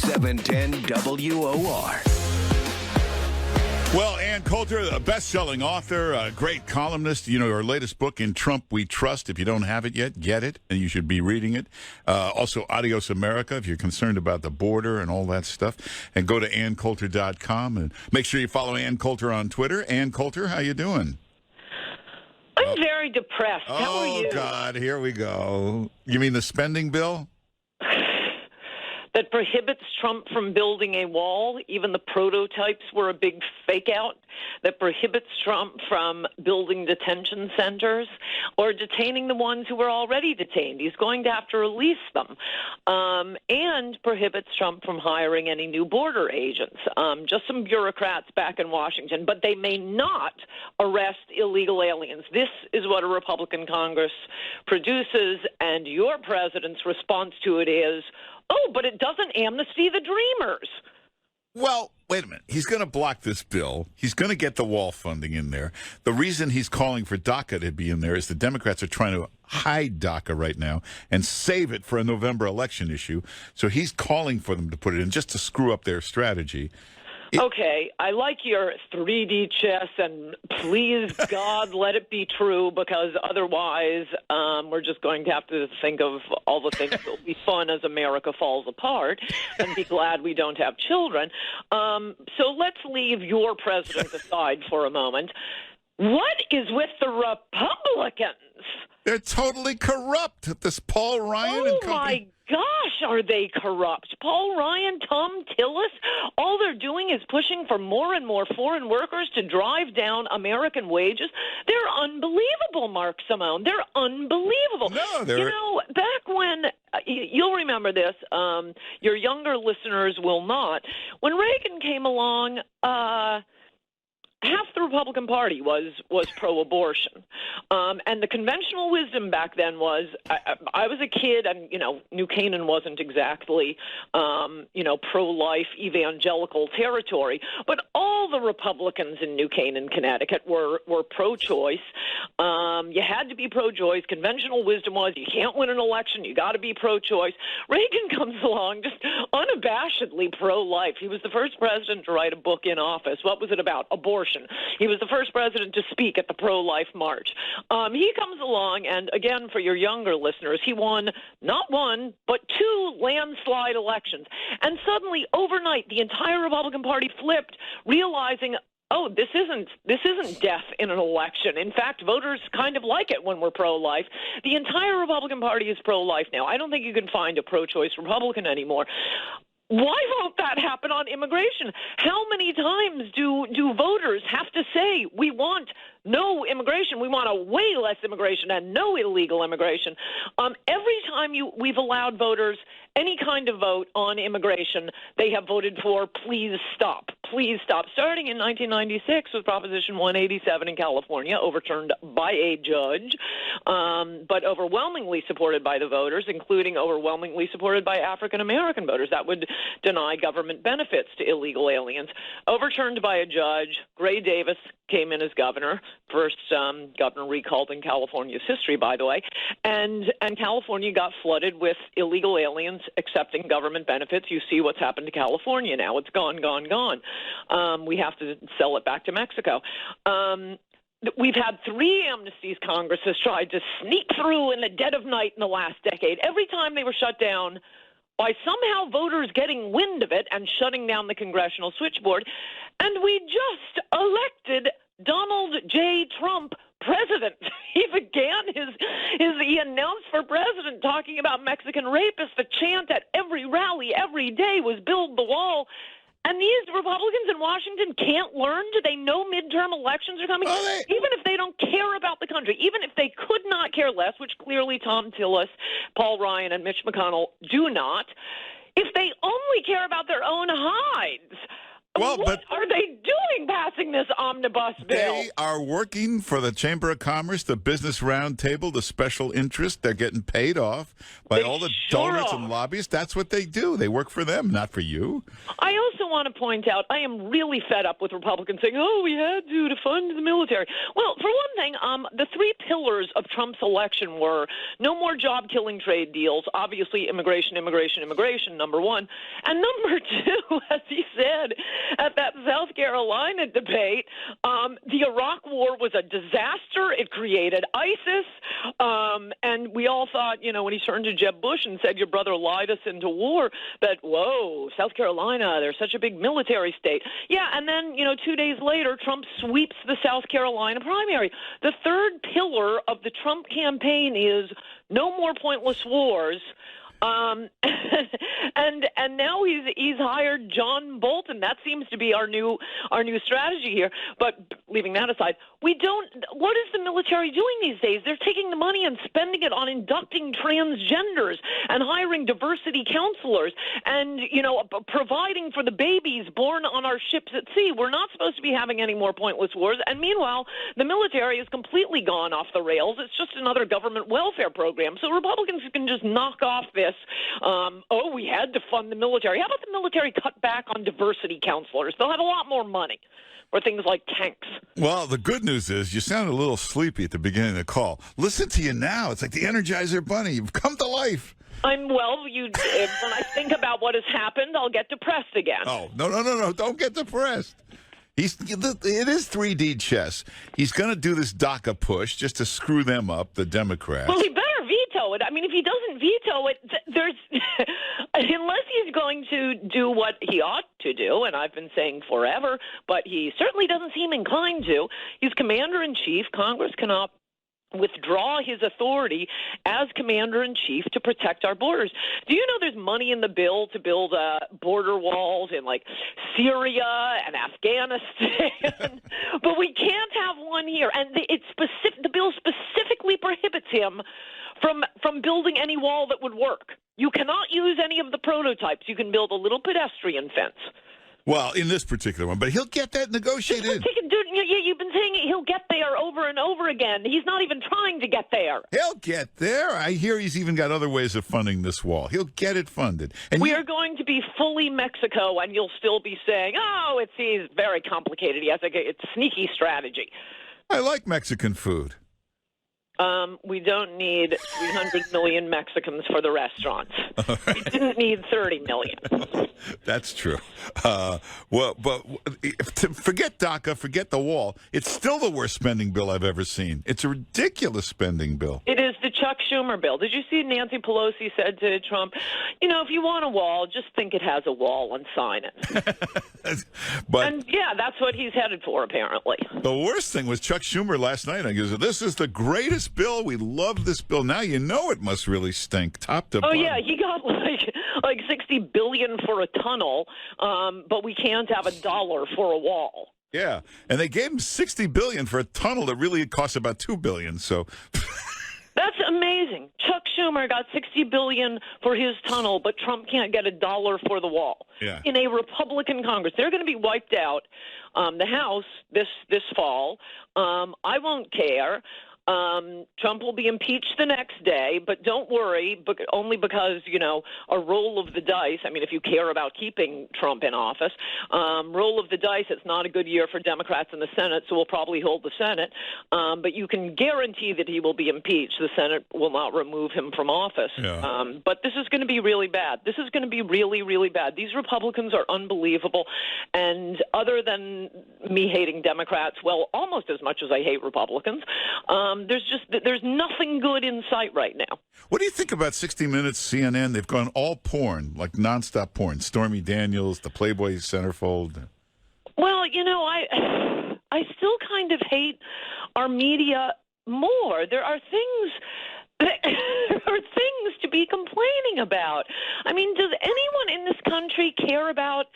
710 WOR. Well, Ann Coulter, a best-selling author, a great columnist. You know, her latest book, In Trump We Trust. If you don't have it yet, get it, and you should be reading it. Also, Adios America, if you're concerned about the border and all that stuff. And go to AnnCoulter.com, and make sure you follow Ann Coulter on Twitter. Ann Coulter, how you doing? I'm very depressed. How are you? Oh, God, here we go. You mean the spending bill? That prohibits Trump from building a wall. Even the prototypes were a big fake out. That prohibits Trump from building detention centers or detaining the ones who were already detained. He's going to have to release them. And prohibits Trump from hiring any new border agents. Just some bureaucrats back in Washington. But they may not arrest illegal aliens. This is what a Republican Congress produces, and your president's response to it is, oh, but it doesn't amnesty the dreamers. Well, wait a minute. He's going to block this bill. He's going to get the wall funding in there. The reason he's calling for DACA to be in there is the Democrats are trying to hide DACA right now and save it for a November election issue. So he's calling for them to put it in just to screw up their strategy. Okay, I like your 3D chess, and please, God, let it be true, because otherwise we're just going to have to think of all the things that will be fun as America falls apart and be glad we don't have children. So let's leave your president aside for a moment. What is with the Republicans? They're totally corrupt. This Paul Ryan and company. My gosh, are they corrupt? Paul Ryan, Tom Tillis, all they're doing is pushing for more and more foreign workers to drive down American wages. They're unbelievable, Mark Simone. They're unbelievable. No, they're... You know, back when, you'll remember this, your younger listeners will not, when Reagan came along, half the Republican Party was pro-abortion. And the conventional wisdom back then was, I was a kid, and, you know, New Canaan wasn't exactly, pro-life evangelical territory, but all the Republicans in New Canaan, Connecticut were pro-choice. You had to be pro-choice. Conventional wisdom was, you can't win an election, you got to be pro-choice. Reagan comes along just unabashedly pro-life. He was the first president to write a book in office. What was it about? Abortion. He was the first president to speak at the pro-life march. He comes along, and again, for your younger listeners, he won not one, but two landslide elections. And suddenly, overnight, the entire Republican Party flipped, realizing, oh, this isn't death in an election. In fact, voters kind of like it when we're pro-life. The entire Republican Party is pro-life now. I don't think you can find a pro-choice Republican anymore. Why won't that happen on immigration? How many times do voters have to say, we want no immigration, we want a way less immigration and no illegal immigration? Every time we've allowed voters any kind of vote on immigration, they have voted for please stop, please stop. Starting in 1996 with Proposition 187 in California, overturned by a judge, but overwhelmingly supported by the voters, including overwhelmingly supported by African-American voters. That would deny government benefits to illegal aliens. Overturned by a judge. Gray Davis came in as governor, first governor recalled in California's history, by the way, and California got flooded with illegal aliens accepting government benefits. You see what's happened to California now. It's gone, gone, gone. We have to sell it back to Mexico. We've had 3 amnesties Congress has tried to sneak through in the dead of night in the last decade. Every time they were shut down by somehow voters getting wind of it and shutting down the congressional switchboard. And we just elected Donald J. Trump president. He began he announced for president talking about Mexican rapists. The chant at every rally every day was build the wall. And these Republicans in Washington can't learn? Do they know midterm elections are coming? Even if they don't care about the country, even if they could not care less, which clearly Tom Tillis, Paul Ryan, and Mitch McConnell do not, if they only care about their own hides, what are they doing passing this omnibus bill? They are working for the Chamber of Commerce, the Business Roundtable, the special interest. They're getting paid off by all the donors and lobbyists. That's what they do. They work for them, not for you. I also want to point out, I am really fed up with Republicans saying, oh, we had to fund the military. Well, for one thing, the three pillars of Trump's election were no more job-killing trade deals, obviously immigration, number one. And number two, as he said at that South Carolina debate, the Iraq War was a disaster. It created ISIS. And we all thought, when he turned to Jeb Bush and said, your brother lied us into war, that, whoa, South Carolina, they're such a big military state. Yeah, and then, 2 days later, Trump sweeps the South Carolina primary. The third pillar of the Trump campaign is no more pointless wars. And now he's hired John Bolton. That seems to be our new strategy here. But leaving that aside, what is the military doing these days? They're taking the money and spending it on inducting transgenders and hiring diversity counselors and providing for the babies born on our ships at sea. We're not supposed to be having any more pointless wars. And meanwhile, the military has completely gone off the rails. It's just another government welfare program. So Republicans can just knock off this. We had to fund the military. How about the military cut back on diversity counselors? They'll have a lot more money for things like tanks. Well, the good news is you sounded a little sleepy at the beginning of the call. Listen to you now. It's like the Energizer Bunny. You've come to life. When I think about what has happened, I'll get depressed again. Oh, no. Don't get depressed. It is 3D chess. He's going to do this DACA push just to screw them up, the Democrats. Well, he better veto it. I mean, if he doesn't veto it, there's unless he's going to do what he ought to do, and I've been saying forever, but he certainly doesn't seem inclined to. He's commander-in-chief. Congress cannot withdraw his authority as commander-in-chief to protect our borders. Do you know there's money in the bill to build border walls in, Syria and Afghanistan? But we can't have one here. And the bill specifically prohibits him from building any wall that would work. You cannot use any of the prototypes. You can build a little pedestrian fence. Well, in this particular one, but he'll get that negotiated. You've been saying he'll get there over and over again. He's not even trying to get there. He'll get there. I hear he's even got other ways of funding this wall. He'll get it funded. And we are going to be fully Mexico, and you'll still be saying, he's very complicated. He has it's sneaky strategy. I like Mexican food. We don't need 300 million Mexicans for the restaurants. Right. We didn't need 30 million. That's true. But forget DACA, forget the wall. It's still the worst spending bill I've ever seen. It's a ridiculous spending bill. It is the Chuck Schumer bill. Did you see Nancy Pelosi said to Trump, if you want a wall, just think it has a wall and sign it. And that's what he's headed for, apparently. The worst thing was Chuck Schumer last night. I goes, this is the greatest bill. We love this bill. Now you know it must really stink, top to bottom. Oh, yeah, he got like $60 billion for a tunnel, but we can't have $1 for a wall. Yeah, and they gave him $60 billion for a tunnel that really costs about $2 billion. So that's amazing. Chuck Schumer got $60 billion for his tunnel, but Trump can't get $1 for the wall. Yeah. In a Republican Congress, they're going to be wiped out. The House this fall. I won't care. Trump will be impeached the next day, but don't worry, only because, a roll of the dice. I mean, if you care about keeping Trump in office, roll of the dice, it's not a good year for Democrats in the Senate, so we'll probably hold the Senate. But you can guarantee that he will be impeached. The Senate will not remove him from office. Yeah. But this is going to be really bad. This is going to be really, really bad. These Republicans are unbelievable. And other than me hating Democrats, well, almost as much as I hate Republicans, there's nothing good in sight right now. What do you think about 60 Minutes, CNN? They've gone all porn, like nonstop porn. Stormy Daniels, the Playboy centerfold. Well, I still kind of hate our media more. There are things to be complaining about. I mean, does anyone in this country care about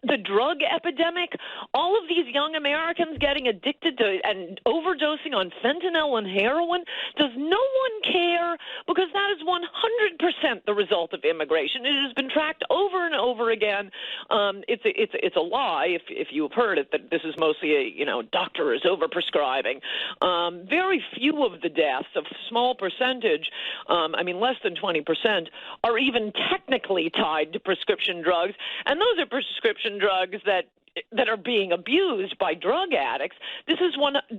the drug epidemic, all of these young Americans getting addicted to and overdosing on fentanyl and heroin? Does no one care? Because that is 100% the result of immigration. It has been tracked over and over again. It's a lie if you have heard it, that this is mostly doctor is overprescribing. Very few of the deaths, a small percentage, less than 20%, are even technically tied to prescription drugs. And and those are prescription drugs that are being abused by drug addicts. This is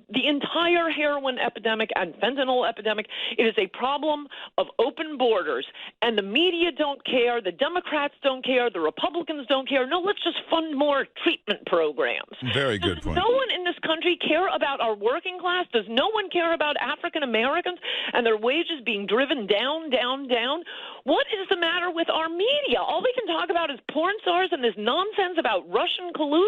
the entire heroin epidemic and fentanyl epidemic. It is a problem of open borders, and the media don't care, the Democrats don't care, the Republicans don't care. No, let's just fund more treatment programs. Very good point. Does no one in this country care about our working class? Does no one care about African Americans and their wages being driven down, down, down? What is the matter with our media? All they can talk about is porn stars and this nonsense about Russian collusion.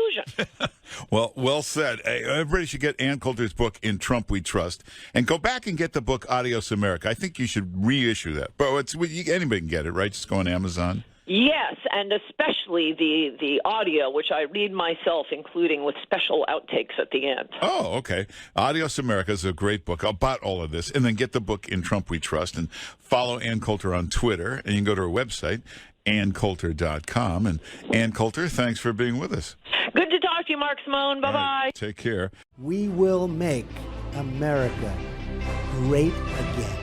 Well said. Hey, everybody should get Ann Coulter's book, In Trump We Trust, and go back and get the book Adios America. I think you should reissue that. But anybody can get it, right? Just go on Amazon. Yes, and especially the audio, which I read myself, including with special outtakes at the end. Oh, okay. Adios America is a great book about all of this. And then get the book In Trump We Trust and follow Ann Coulter on Twitter. And you can go to her website, AnnCoulter.com. And Ann Coulter, thanks for being with us. Good to talk to you, Mark Simone. Bye-bye. Right, take care. We will make America great again.